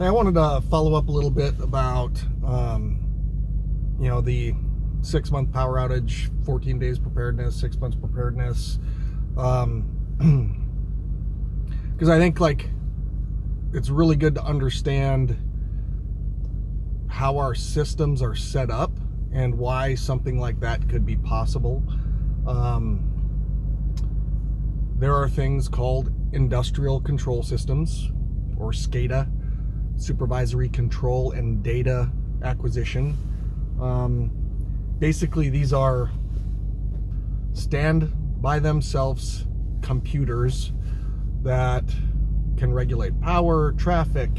I wanted to follow up a little bit about, the 6-month power outage, 14 days preparedness, 6 months preparedness. Because I think it's really good to understand how our systems are set up and why something like that could be possible. There are things called industrial control systems, or SCADA, supervisory control and data acquisition. Basically, these are stand by themselves computers that can regulate power, traffic,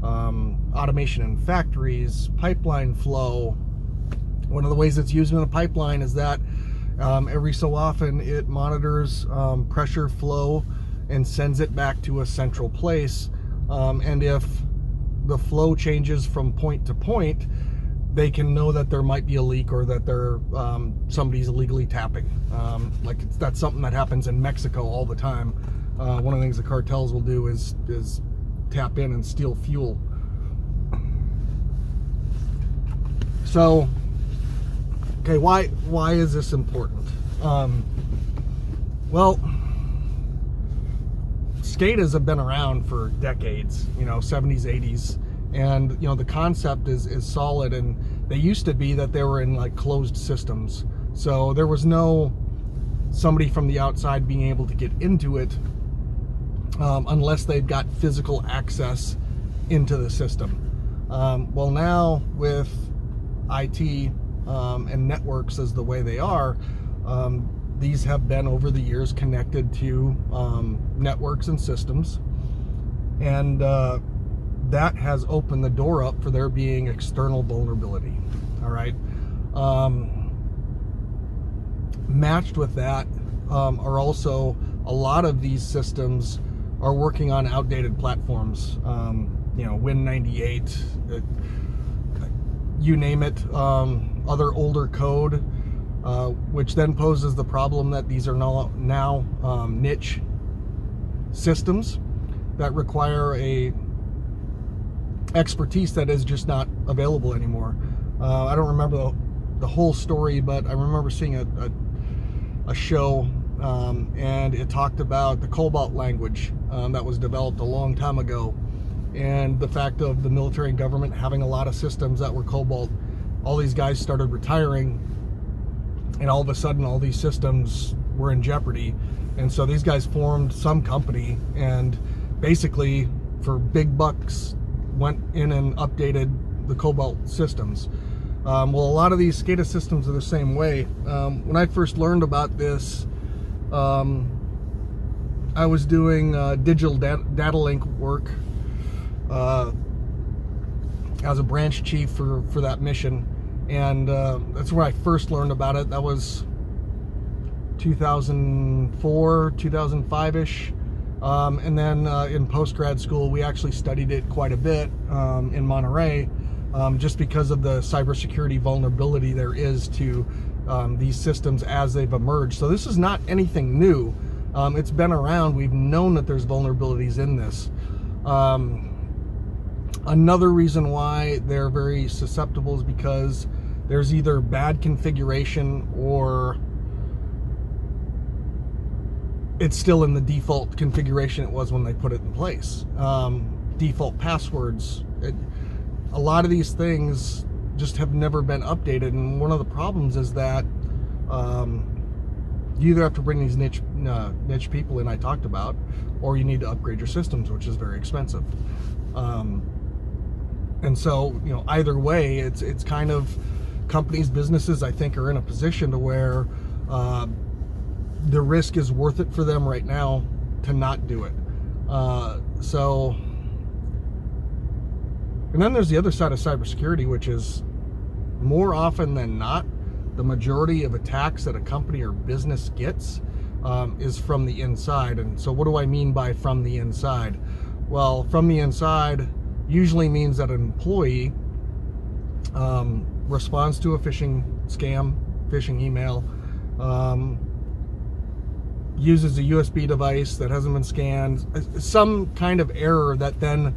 automation in factories, pipeline flow. One of the ways it's used in a pipeline is that every so often it monitors pressure flow and sends it back to a central place. And if the flow changes from point to point, they can know that there might be a leak or that somebody's illegally tapping. That's something that happens in Mexico all the time. One of the things the cartels will do is tap in and steal fuel. So, okay, why is this important? Well, SCADAs have been around for decades, 70s, 80s, and the concept is solid. And they used to be that they were in closed systems, so there was no somebody from the outside being able to get into it unless they've got physical access into the system. Well, now with IT and networks as the way they are, these have been over the years connected to networks and systems, and that has opened the door up for there being external vulnerability. All right. Matched with that are also a lot of these systems are working on outdated platforms. Win98, you name it, other older code, which then poses the problem that these are now niche systems that require a expertise that is just not available anymore. I don't remember the whole story, but I remember seeing a show, and it talked about the Cobalt language that was developed a long time ago, and the fact of the military and government having a lot of systems that were Cobalt. All these guys started retiring, and all of a sudden all these systems were in jeopardy. And so these guys formed some company and basically for big bucks went in and updated the Cobalt systems. Well, a lot of these SCADA systems are the same way. When I first learned about this, I was doing digital data link work as a branch chief for that mission, and that's where I first learned about it. That was 2004, 2005-ish. And then in post-grad school, we actually studied it quite a bit in Monterey, just because of the cybersecurity vulnerability there is to these systems as they've emerged. So this is not anything new. It's been around. We've known that there's vulnerabilities in this. Another reason why they're very susceptible is because there's either bad configuration or it's still in the default configuration it was when they put it in place. Default passwords. A lot of these things just have never been updated, and one of the problems is that you either have to bring these niche people in I talked about, or you need to upgrade your systems, which is very expensive. And so, either way, it's kind of companies, businesses, I think, are in a position to where the risk is worth it for them right now to not do it. And then there's the other side of cybersecurity, which is more often than not, the majority of attacks that a company or business gets is from the inside. And so what do I mean by from the inside? Well, from the inside usually means that an employee responds to a phishing scam, phishing email, uses a USB device that hasn't been scanned, some kind of error that then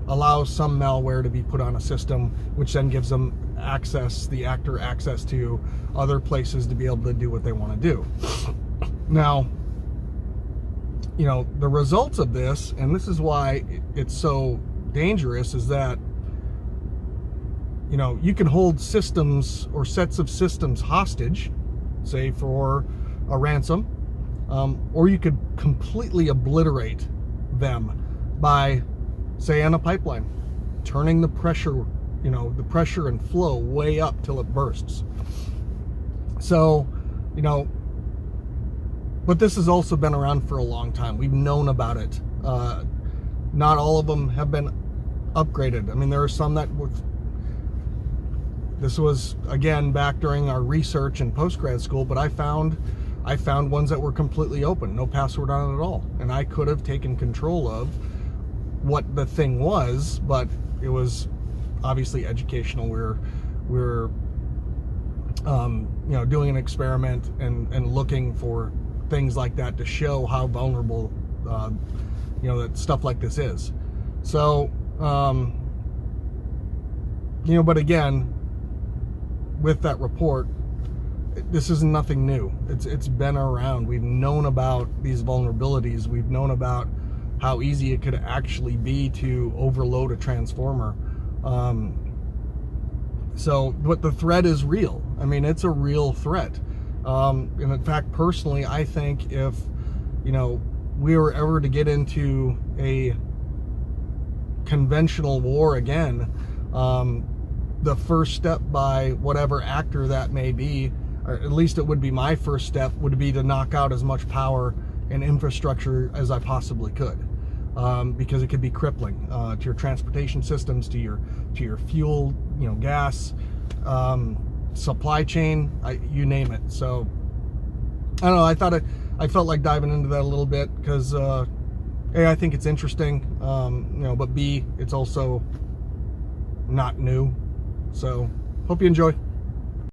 allows some malware to be put on a system, which then gives them access, the actor access to other places to be able to do what they want to do. Now, the results of this, and this is why it's so dangerous, is that you can hold systems or sets of systems hostage, say for a ransom, or you could completely obliterate them by, say, on a pipeline, turning the pressure, the pressure and flow way up till it bursts. So, but this has also been around for a long time. We've known about it. Not all of them have been upgraded. I mean, there are some that this was, again, back during our research in post-grad school, but I found ones that were completely open, no password on it at all. And I could have taken control of what the thing was, but it was obviously educational. We're doing an experiment and looking for things like that to show how vulnerable that stuff like this is. So but again, with that report, this is nothing new. It's been around. We've known about these vulnerabilities. We've known about how easy it could actually be to overload a transformer. But the threat is real. I mean, it's a real threat. And in fact, personally, I think if, we were ever to get into a conventional war again, the first step by whatever actor that may be, or at least it would be my first step, would be to knock out as much power and infrastructure as I possibly could. Because it could be crippling to your transportation systems, to your fuel, gas, supply chain, you name it. So I don't know. I felt like diving into that a little bit because A, I think it's interesting, but B, it's also not new. So hope you enjoy.